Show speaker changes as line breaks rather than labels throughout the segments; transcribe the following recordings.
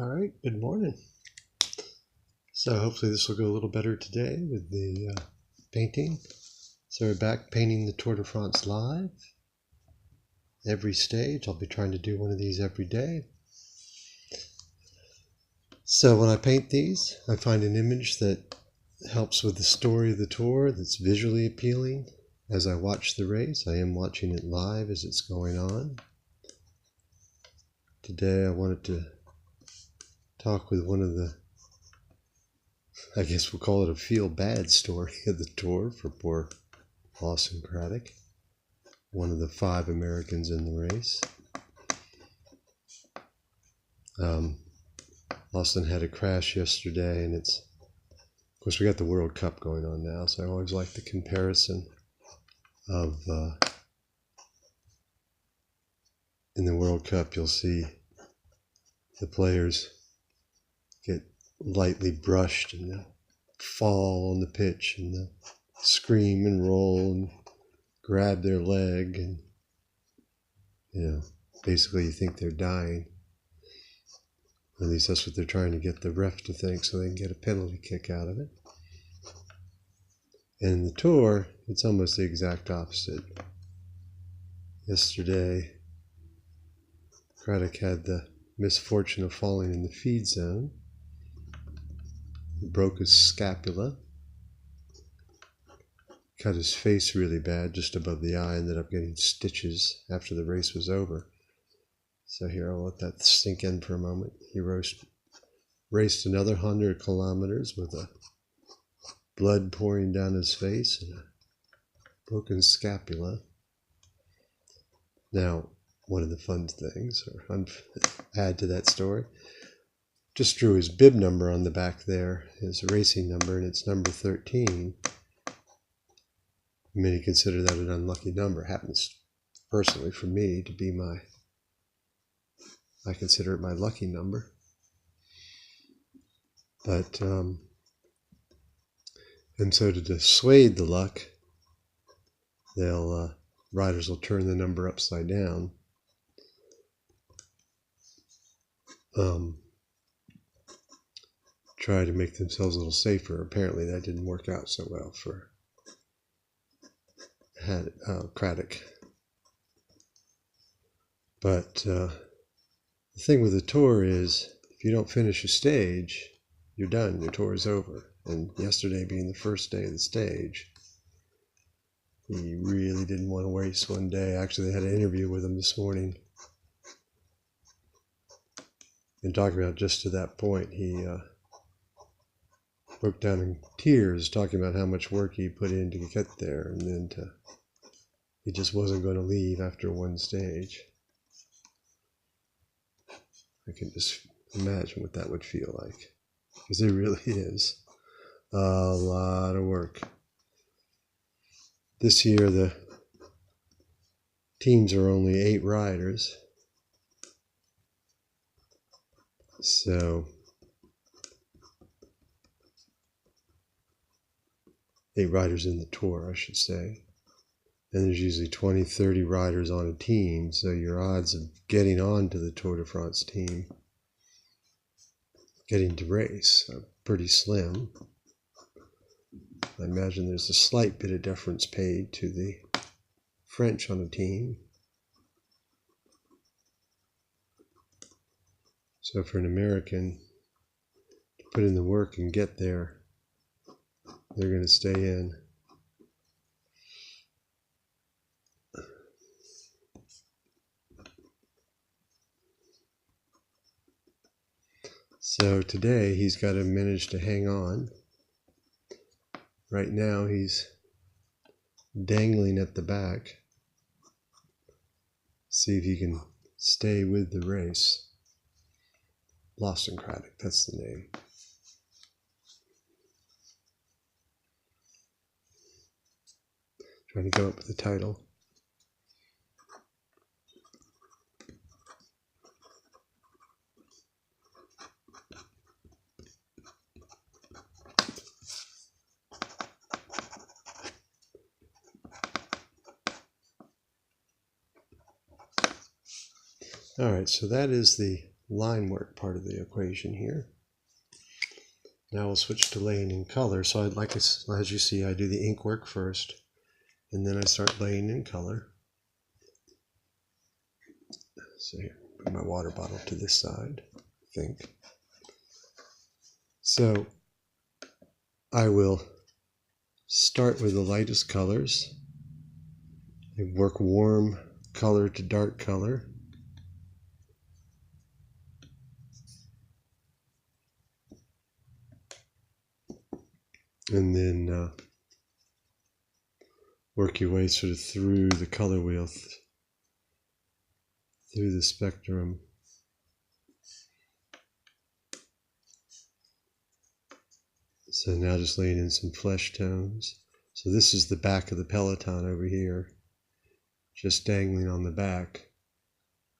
All right, good morning. So hopefully this will go a little better today with the painting. So we're back painting the Tour de France live. Every stage, I'll be trying to do one of these every day. So when I paint these, I find an image that helps with the story of the tour, that's visually appealing. As I watch the race, I am watching it live as it's going on. Today I wanted to talk with one of the, I guess we'll call it a feel-bad story of the tour for poor Lawson Craddock, one of the 5 Americans in the race. Lawson had a crash yesterday, and of course we got the World Cup going on now, so I always like the comparison of in the World Cup you'll see the players get lightly brushed and they'll fall on the pitch and they'll scream and roll and grab their leg, and basically you think they're dying. At least that's what they're trying to get the ref to think, so they can get a penalty kick out of it. And in the Tour, it's almost the exact opposite. Yesterday, Craddock had the misfortune of falling in the feed zone. He broke his scapula, cut his face really bad just above the eye, ended up getting stitches after the race was over. So here, I'll let that sink in for a moment. He raced another 100 kilometers with a blood pouring down his face and a broken scapula. Now, one of the fun things, or add to that story, just drew his bib number on the back there, his racing number, and it's number 13. Many consider that an unlucky number. It happens personally for me to be I consider it my lucky number. But, and so to dissuade the luck, riders will turn the number upside down. Try to make themselves a little safer. Apparently that didn't work out so well for Craddock. But the thing with the Tour is, if you don't finish a stage, you're done. Your tour is over. And yesterday being the first day of the stage, he really didn't want to waste one day. Actually, they had an interview with him this morning. And talking about just to that point, he broke down in tears talking about how much work he put in to get there, and then he just wasn't going to leave after one stage. I can just imagine what that would feel like, because it really is a lot of work. This year the teams are only 8 riders, so 8 riders in the Tour, I should say. And there's usually 20, 30 riders on a team, so your odds of getting onto the Tour de France team, getting to race, are pretty slim. I imagine there's a slight bit of deference paid to the French on a team. So for an American to put in the work and get there, they're going to stay in. So today he's got to manage to hang on. Right now he's dangling at the back. See if he can stay with the race. Lawson Craddock, that's the name. Trying to go up with the title. All right, so that is the line work part of the equation here. Now we'll switch to laying in color. So as you see, I do the ink work first, and then I start laying in color. So here, put my water bottle to this side, I think. So I will start with the lightest colors and work warm color to dark color. And then work your way sort of through the color wheel, through the spectrum. So now just laying in some flesh tones. So this is the back of the Peloton over here, just dangling on the back.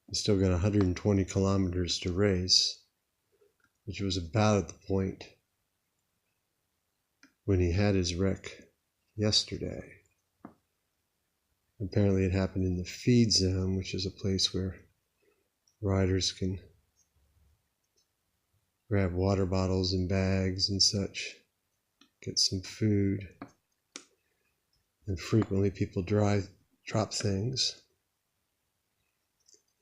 He's still got 120 kilometers to race, which was about at the point when he had his wreck yesterday. Apparently it happened in the feed zone, which is a place where riders can grab water bottles and bags and such, get some food, and frequently people drop things.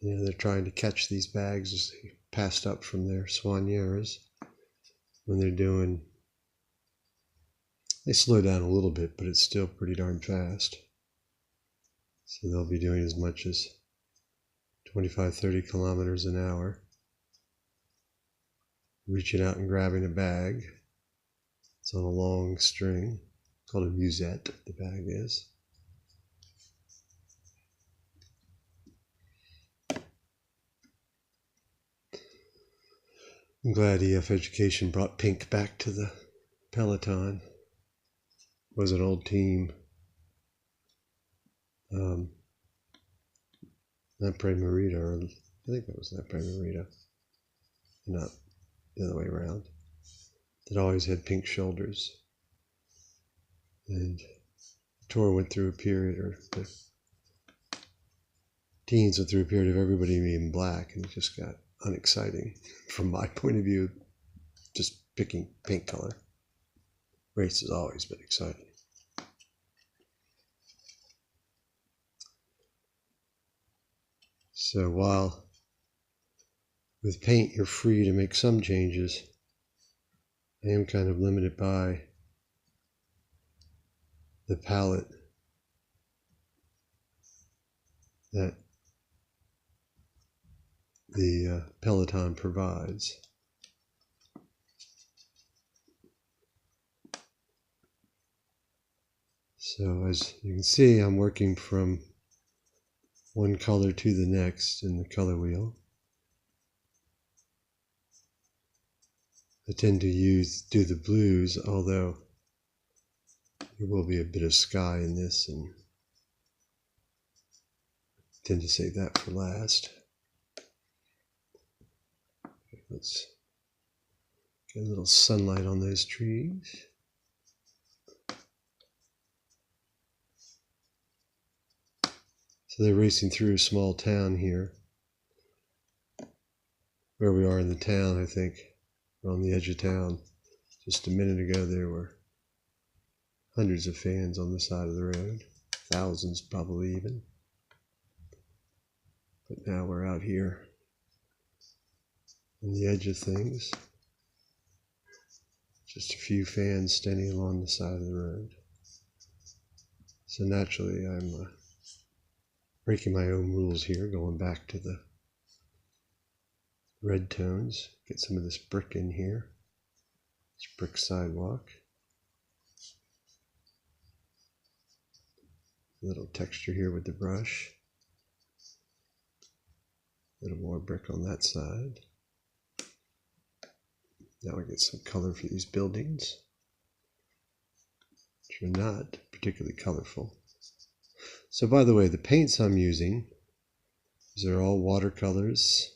You know, they're trying to catch these bags as they passed up from their soigneurs when they're doing. They slow down a little bit, but it's still pretty darn fast. So they'll be doing as much as 25, 30 kilometers an hour, reaching out and grabbing a bag. It's on a long string, called a musette, the bag is. I'm glad EF Education brought pink back to the Peloton. It was an old team. Napre Merida, or I think that was Napre Merida, not the other way around, that always had pink shoulders. And the tour went through a period, or the teens went through a period of everybody being black, and it just got unexciting from my point of view, just picking pink color. Race has always been exciting. So while with paint you're free to make some changes, I am kind of limited by the palette that the Peloton provides. So as you can see, I'm working from one color to the next in the color wheel. I tend to do the blues, although there will be a bit of sky in this, and I tend to save that for last. Let's get a little sunlight on those trees. So they're racing through a small town here. Where we are in the town, I think, we're on the edge of town. Just a minute ago there were hundreds of fans on the side of the road, thousands probably even. But now we're out here on the edge of things. Just a few fans standing along the side of the road. So naturally I'm breaking my own rules here, going back to the red tones. Get some of this brick in here. This brick sidewalk. A little texture here with the brush. A little more brick on that side. Now we get some color for these buildings, which are not particularly colorful. So by the way, the paints I'm using, these are all watercolors.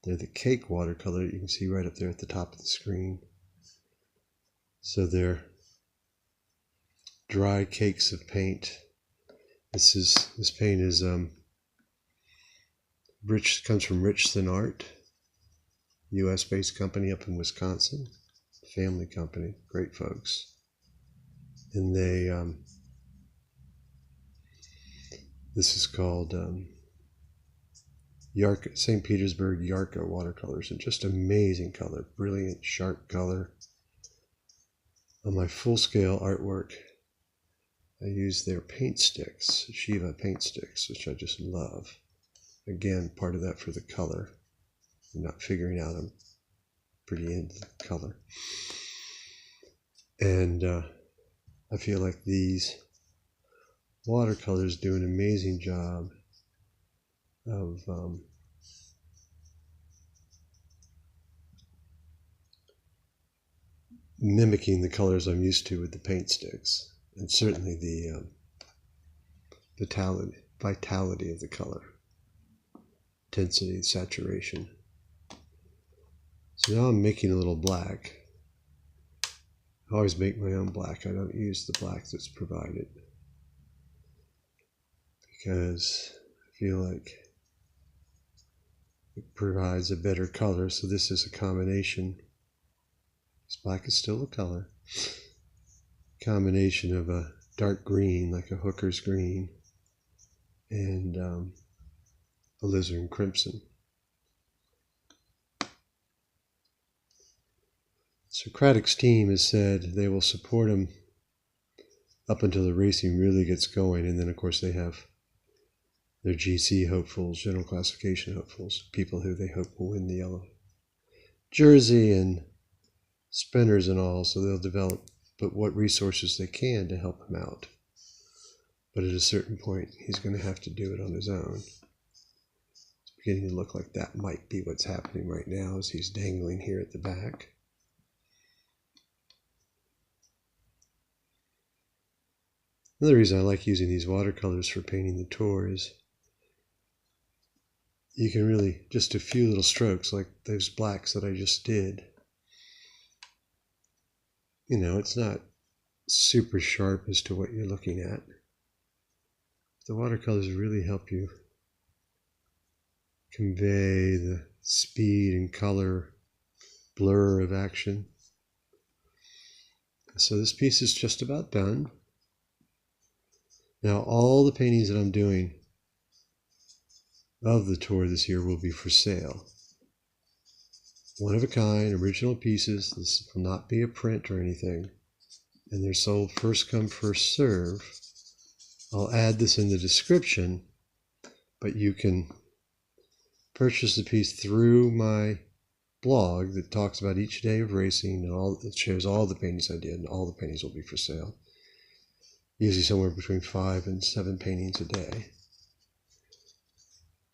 They're the Cake watercolor you can see right up there at the top of the screen. So they're dry cakes of paint. This paint is comes from Richardson Art. US-based company up in Wisconsin, family company, great folks. And they, this is called St. Petersburg Yarka watercolors, and just amazing color, brilliant, sharp color. On my full-scale artwork, I use their paint sticks, Shiva paint sticks, which I just love. Again, part of that for the color. I'm not figuring out, I'm pretty into the color. And I feel like these watercolors do an amazing job of mimicking the colors I'm used to with the paint sticks, and certainly the vitality of the color, intensity, saturation. So now I'm making a little black. I always make my own black. I don't use the black that's provided because I feel like it provides a better color. So this is a combination. This black is still a color. Combination of a dark green, like a hooker's green, and alizarin crimson. Socratic's team has said they will support him up until the racing really gets going, and then of course they have their GC hopefuls, general classification hopefuls, people who they hope will win the yellow jersey and sprinters and all, so they'll develop what resources they can to help him out. But at a certain point, he's going to have to do it on his own. It's beginning to look like that might be what's happening right now as he's dangling here at the back. Another reason I like using these watercolors for painting the tour is you can really, just a few little strokes like those blacks that I just did. You know, it's not super sharp as to what you're looking at. The watercolors really help you convey the speed and color, blur of action. So this piece is just about done. Now all the paintings that I'm doing of the tour this year will be for sale. One of a kind, original pieces. This will not be a print or anything. And they're sold first come, first serve. I'll add this in the description, but you can purchase the piece through my blog that talks about each day of racing, and it shows all the paintings I did, and all the paintings will be for sale. Usually somewhere between 5 and 7 paintings a day.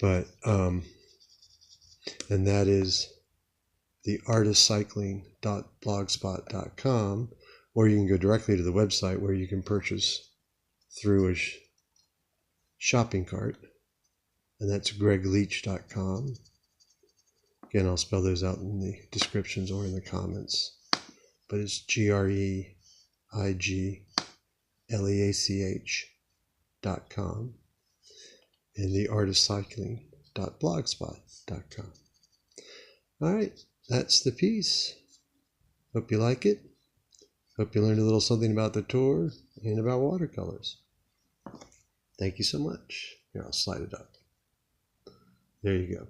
But, and that is theartistcycling.blogspot.com, or you can go directly to the website where you can purchase through a shopping cart, and that's gregleach.com. Again, I'll spell those out in the descriptions or in the comments, but it's GREIGLEACH.com and theartistcycling.blogspot.com. All right, that's the piece. Hope you like it. Hope you learned a little something about the tour and about watercolors. Thank you so much. Here, I'll slide it up. There you go.